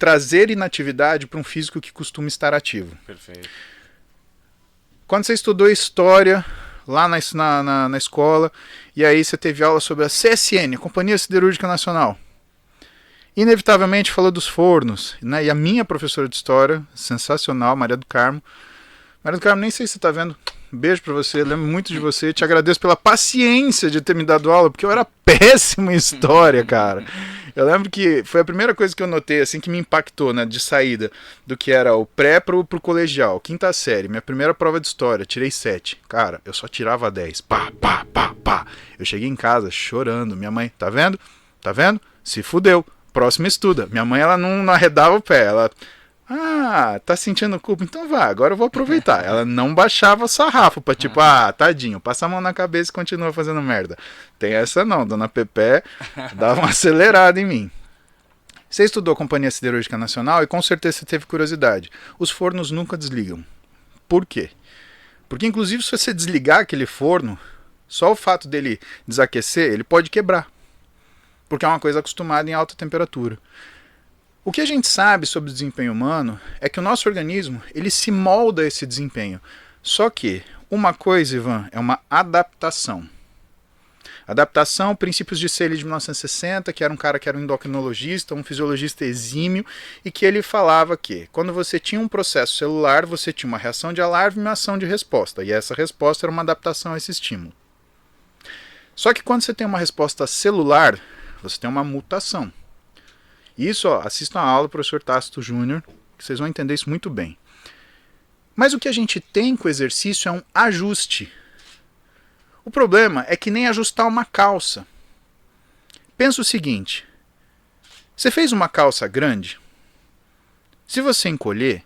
trazer inatividade para um físico que costuma estar ativo. Perfeito. Quando você estudou história lá na escola, e aí você teve aula sobre a CSN, Companhia Siderúrgica Nacional, inevitavelmente falou dos fornos, né? E a minha professora de história, sensacional, Maria do Carmo, nem sei se você está vendo, beijo para você, lembro muito de você, te agradeço pela paciência de ter me dado aula, porque eu era péssimo em história, cara. Eu lembro que foi a primeira coisa que eu notei, assim, que me impactou, né, de saída, do que era o pré pro colegial, quinta série, minha primeira prova de história, tirei 7. Cara, eu só tirava 10, pá. Eu cheguei em casa chorando, minha mãe, tá vendo? Se fudeu, próximo estuda. Minha mãe, ela não arredava o pé, ela... Ah, tá sentindo culpa? Então vá, agora eu vou aproveitar. Ela não baixava o sarrafo pra tipo, tadinho, passa a mão na cabeça e continua fazendo merda. Tem essa não, dona Pepé dava uma acelerada em mim. Você estudou Companhia Siderúrgica Nacional e com certeza você teve curiosidade. Os fornos nunca desligam. Por quê? Porque inclusive se você desligar aquele forno, só o fato dele desaquecer, ele pode quebrar. Porque é uma coisa acostumada em alta temperatura. O que a gente sabe sobre o desempenho humano é que o nosso organismo ele se molda a esse desempenho. Só que uma coisa, Ivan, é uma adaptação. Adaptação, princípios de Seelig de 1960, que era um cara que era um endocrinologista, um fisiologista exímio, e que ele falava que quando você tinha um processo celular, você tinha uma reação de alarme e uma ação de resposta. E essa resposta era uma adaptação a esse estímulo. Só que quando você tem uma resposta celular, você tem uma mutação. Isso, ó, assistam a aula do professor Tácito Júnior, que vocês vão entender isso muito bem. Mas o que a gente tem com o exercício é um ajuste. O problema é que nem ajustar uma calça. Pensa o seguinte, você fez uma calça grande, se você encolher,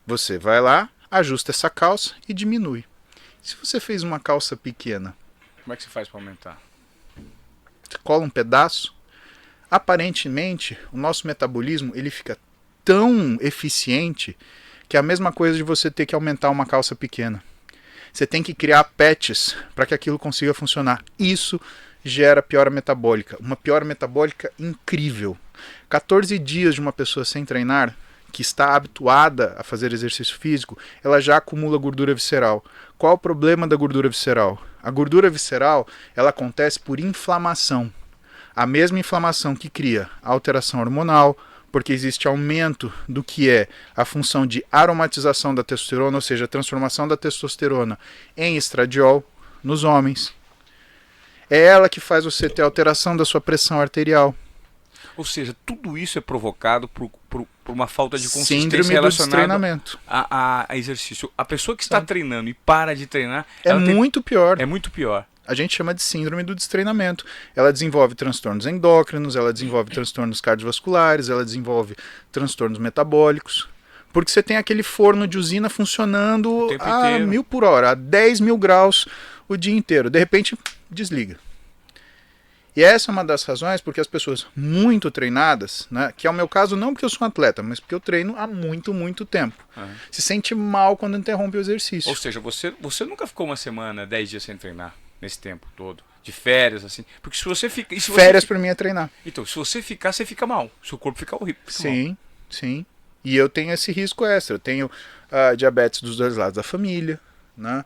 você vai lá, ajusta essa calça e diminui. Se você fez uma calça pequena, como é que você faz para aumentar? Você cola um pedaço. Aparentemente, o nosso metabolismo ele fica tão eficiente que é a mesma coisa de você ter que aumentar uma calça pequena. Você tem que criar patches para que aquilo consiga funcionar. Isso gera piora metabólica. Uma piora metabólica incrível. 14 dias de uma pessoa sem treinar, que está habituada a fazer exercício físico, ela já acumula gordura visceral. Qual o problema da gordura visceral? A gordura visceral ela acontece por inflamação. A mesma inflamação que cria alteração hormonal, porque existe aumento do que é a função de aromatização da testosterona, ou seja, a transformação da testosterona em estradiol nos homens. É ela que faz você ter alteração da sua pressão arterial. Ou seja, tudo isso é provocado por uma falta de consistência síndrome relacionada a exercício. A pessoa que está treinando e para de treinar... muito pior. É muito pior. A gente chama de síndrome do destreinamento. Ela desenvolve transtornos endócrinos, ela desenvolve transtornos cardiovasculares, ela desenvolve transtornos metabólicos. Porque você tem aquele forno de usina funcionando a 1000 por hora, a 10 mil graus o dia inteiro. De repente, desliga. E essa é uma das razões porque as pessoas muito treinadas, né, que é o meu caso não porque eu sou um atleta, mas porque eu treino há muito tempo, se sente mal quando interrompe o exercício. Ou seja, você nunca ficou uma semana, 10 dias sem treinar? Nesse tempo todo, de férias, assim, porque se você fica... Férias para mim é treinar. Então, se você ficar, você fica mal, seu corpo fica horrível. Sim. E eu tenho esse risco extra, eu tenho diabetes dos dois lados da família, né?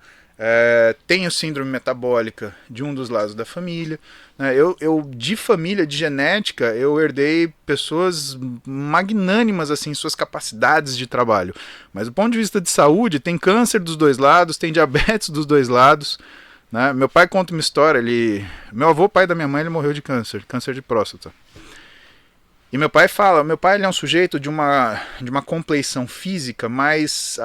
Tenho síndrome metabólica de um dos lados da família, né? Eu de família, de genética, eu herdei pessoas magnânimas, assim, suas capacidades de trabalho, mas do ponto de vista de saúde, tem câncer dos dois lados, tem diabetes dos dois lados, né? Meu pai conta uma história, meu avô, pai da minha mãe, ele morreu de câncer de próstata. E meu pai fala, ele é um sujeito de uma compleição física mais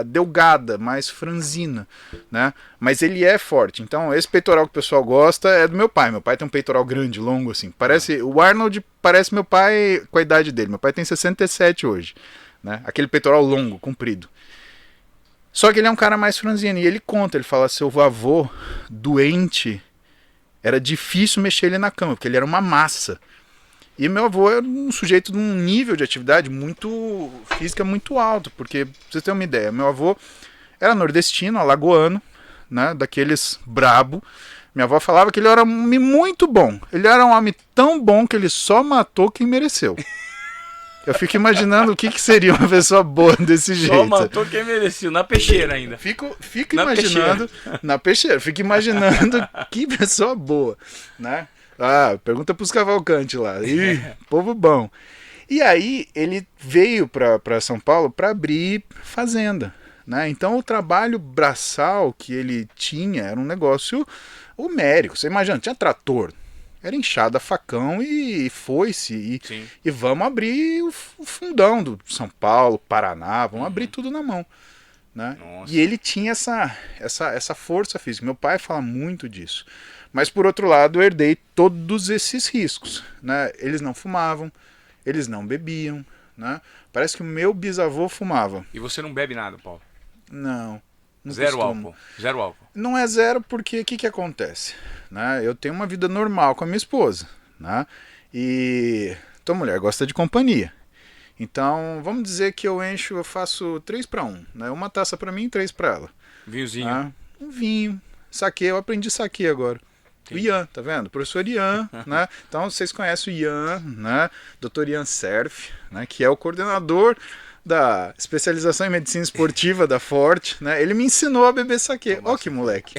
delgada, mais franzina, né? Mas ele é forte. Então, esse peitoral que o pessoal gosta é do meu pai. Meu pai tem um peitoral grande, longo, assim. O Arnold parece meu pai com a idade dele. Meu pai tem 67 hoje, né? Aquele peitoral longo, comprido. Só que ele é um cara mais franzino. E ele conta, ele fala, seu avô doente, era difícil mexer ele na cama, porque ele era uma massa. E meu avô era um sujeito de um nível de atividade muito física muito alto, porque, pra vocês terem uma ideia, meu avô era nordestino, alagoano, né, daqueles brabo. Minha avó falava que ele era um homem muito bom. Ele era um homem tão bom que ele só matou quem mereceu. Eu fico imaginando o que seria uma pessoa boa desse jeito. Só matou quem merecia, na peixeira ainda. Fico Na imaginando na peixeira, fico imaginando que pessoa boa, né? Ah, pergunta pros Cavalcante lá. Ih, povo bom. E aí ele veio para São Paulo para abrir fazenda, né? Então o trabalho braçal que ele tinha era um negócio homérico. Você imagina, tinha trator, era enxada, facão e foi-se. E vamos abrir o fundão do São Paulo, Paraná, vamos abrir tudo na mão. Né? E ele tinha essa força física. Meu pai fala muito disso. Mas por outro lado, eu herdei todos esses riscos. Né? Eles não fumavam, eles não bebiam. Né? Parece que o meu bisavô fumava. E você não bebe nada, Paulo? Não. Zero álcool. Zero álcool. Não é zero porque o que acontece? Né? Eu tenho uma vida normal com a minha esposa. Né? E tua mulher gosta de companhia. Então, vamos dizer que eu faço 3 para 1, né? Uma taça para mim e 3 para ela. Vinhozinho. Ah, um vinho, saquê, eu aprendi saquê agora. Sim. O Ian, tá vendo? O professor Ian, né? Então, vocês conhecem o Ian, né? Dr. Ian Serf, né? Que é o coordenador da especialização em medicina esportiva da Forte, né? Ele me ensinou a beber saquê. Ó que moleque.